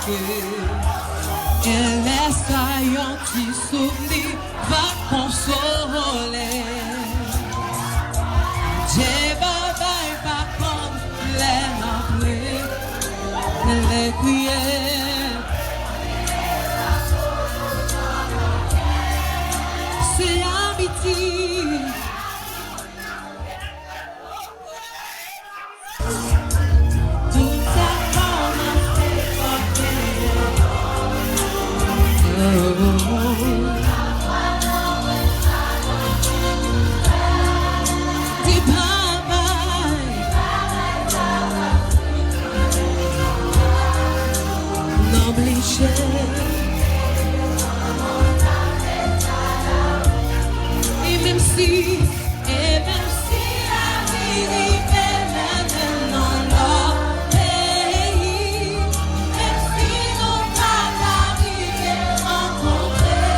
Et laisse un petit souvenir va consoler. J'ai bye pas comme les cuillères. C'est l'amitié. Et même si la vie est maintenant notre pays, même si nos pas arrivés rencontrer,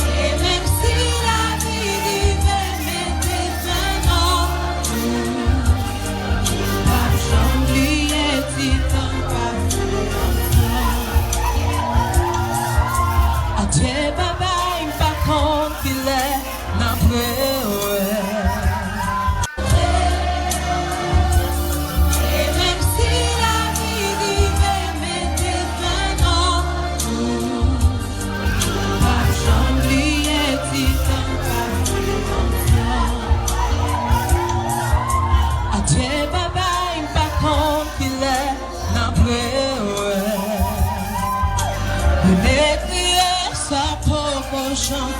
et même si la vie est maintenant pas j'oublier si tant pas. Adieu, baba, il pas compte qu'il est n'importe. Et même si la vie divine m'était maintenant, pas j'oublier si tant pas. Adieu, baba, il pas compte qu'il est n'importe. Sa pauvre chant,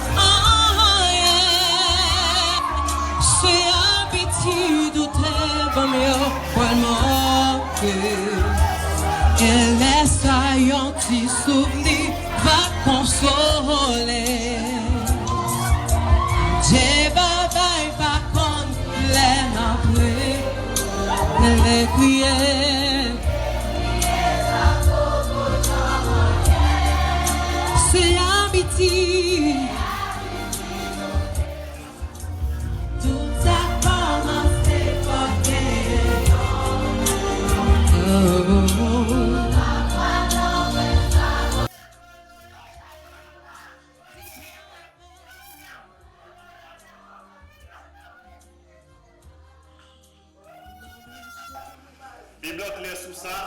c'est habitude où t'es pas mieux pour le manquer. Et laisse un petit souvenir va consoler. J'ai bye pas comme les cuillères. C'est l'amitié. Tout a commencé par quelque. Bible claire sous ça.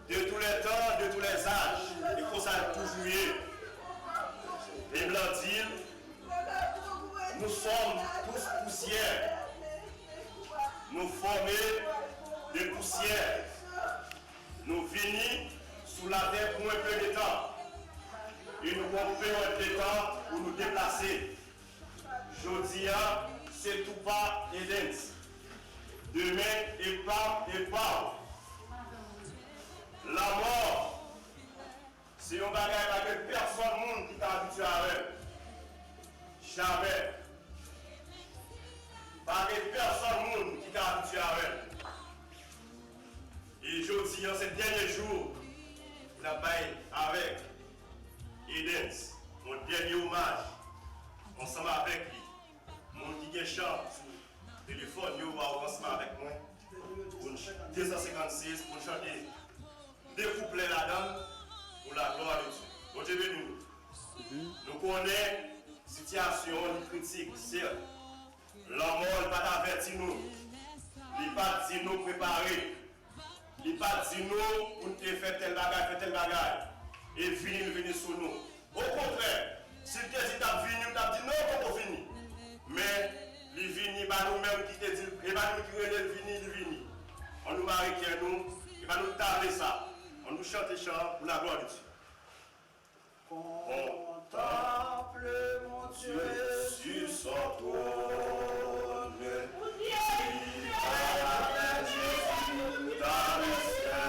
De tous les temps, de tous les âges, et qu'on s'est toujours eu. Bible dit, nous sommes tous poussières. Nous formés de poussière. Nous venons sous la terre pour un peu de temps. Et nous pouvons un peu de temps pour nous déplacer. Jodia, c'est tout pas Eden. Demain, et pas. La mort, c'est un bagage que personne monde qui t'a habitué à elle. Jamais. Pas que personne monde qui t'a habitué à elle. Et je dis, en ces derniers jours, la baille avec Eden, mon dernier hommage, ensemble avec lui. Mon qui est chant sur le téléphone, il va ensemble avec moi. 256 pour chanter. Découpler la dame pour la gloire de Dieu. Bon Dieu béni. Nous connaissons la situation critique. L'homme n'a pas averti nous. Il n'a pas dit nous préparer. Il n'a pas dit nous pour faire tel bagage. Et venir sur nous. Au contraire, si tu as dit tu as dit non, on va venir. Mais il vient, pas nous-mêmes qui te dit, et pas nous qui venir. On nous marie qui nous, il va nous taper ça. On nous chante les chants pour la gloire de Dieu. Contemple mon Dieu sur son trône. Dans le ciel,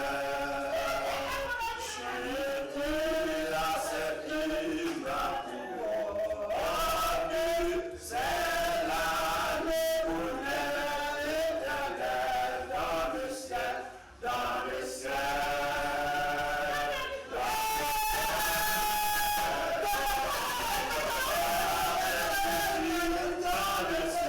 je te accepte ma couronne. C'est l'année pour l'éternel dans le ciel, dans le ciel. Dans le ciel.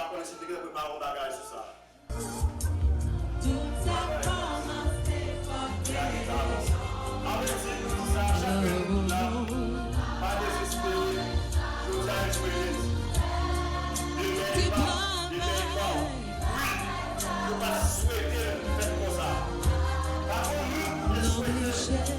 pas connaître si tu as préparé un bagage sur ça. Pas désespérer, je vous ai joué. Il n'est pas. Je ne pas souhaiter faire comme ça. Par contre, je souhaite.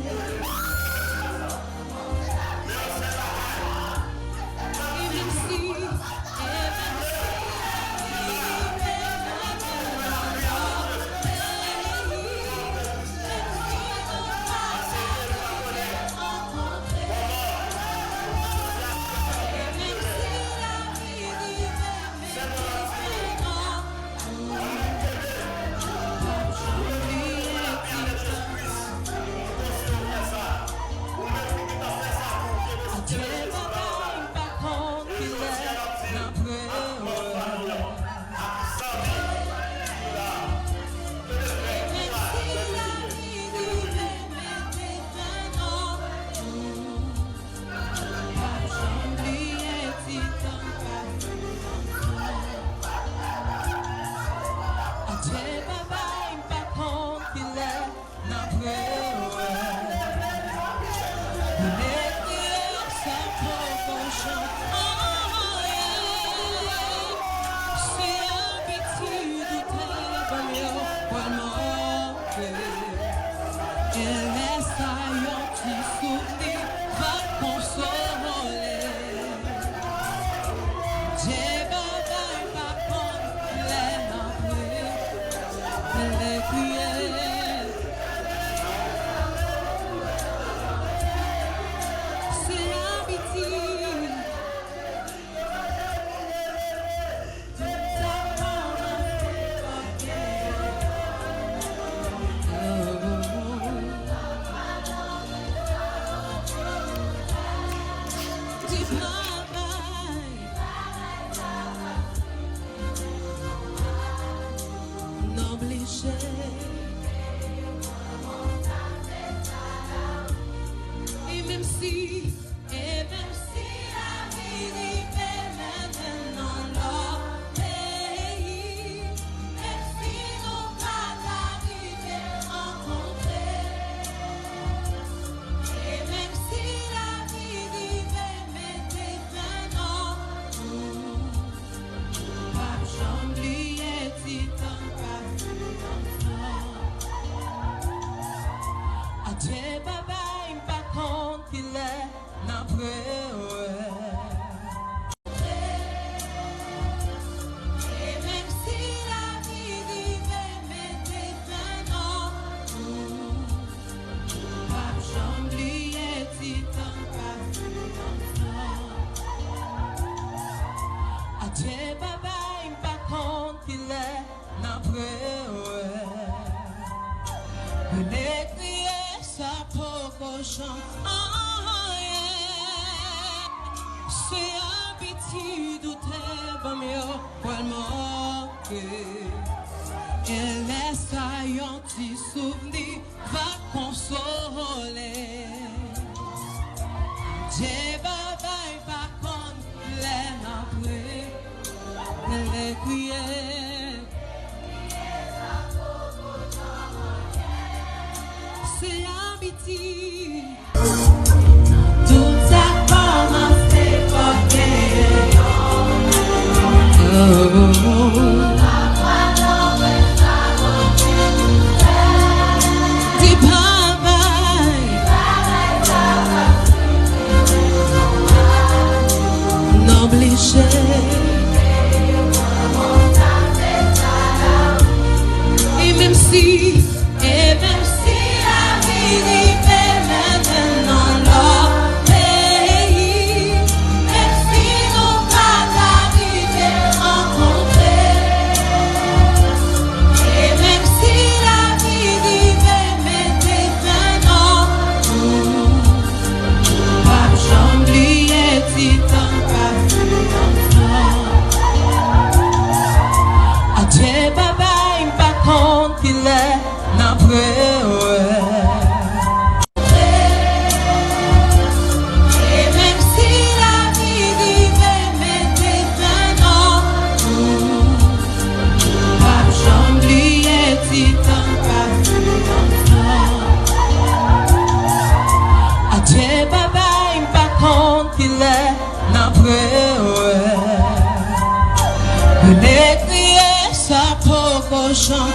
cochon.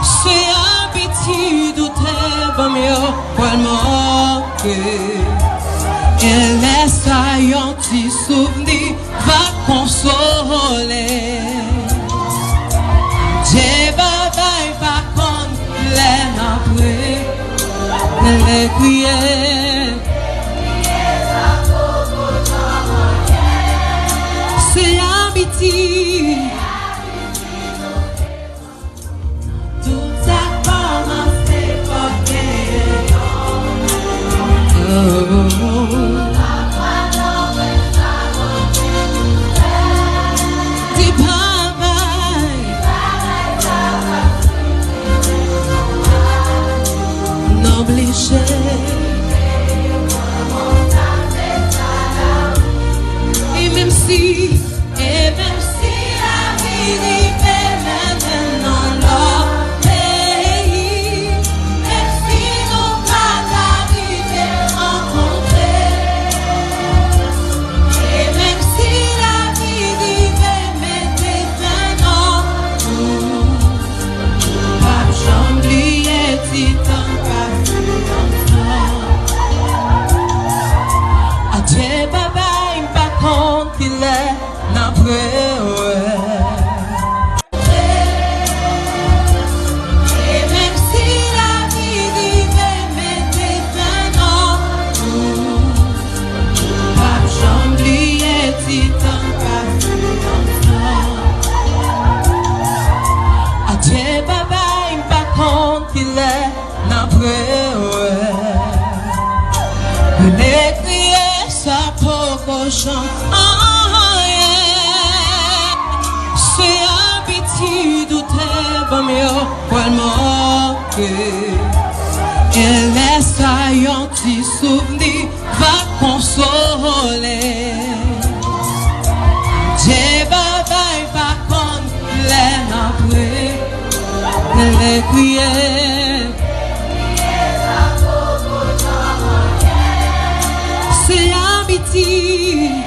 C'est habitude ou t'es bon mieux pour le manquer. Et laisse un petit souvenir va consoler. J'ai bataille pas contre les nappés, les criers. C'est habitude. Tout ça commence par et même si la vie vivait maintenant leur pays, même si nous pas arrivés rencontrer, et même si la vie vivait maintenant, pas j'oubliais titan pas Adieu, baba, il pas compte qu'il est n'après. Et même si la vie vivait maintenant, pas j'oubliais titan pas Adieu, baba, il pas compte qu'il est n'après. Les criers ça pour cochon. C'est habitude ou t'es bon mieux pour le manquer. Et laisse un petit souvenir va consoler. J'ai bataille pas contre les nappés, les criers. C'est habitude.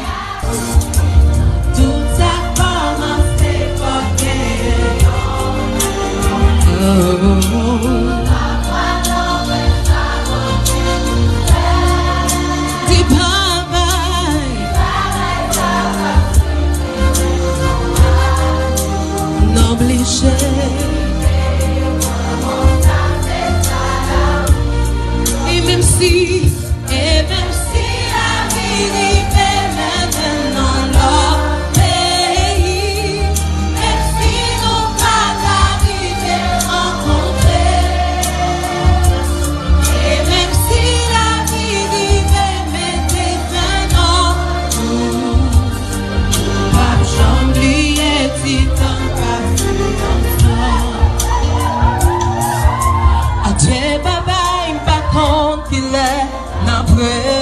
Tout ça commence par Dis bye-bye. N'obligé. Et même si la vie vivait maintenant leur pays, même si nous pas arrivés rencontrer, et même si la vie vivait maintenant, pas j'oubliais titan pas Adieu, baba, il pas compte qu'il est n'après.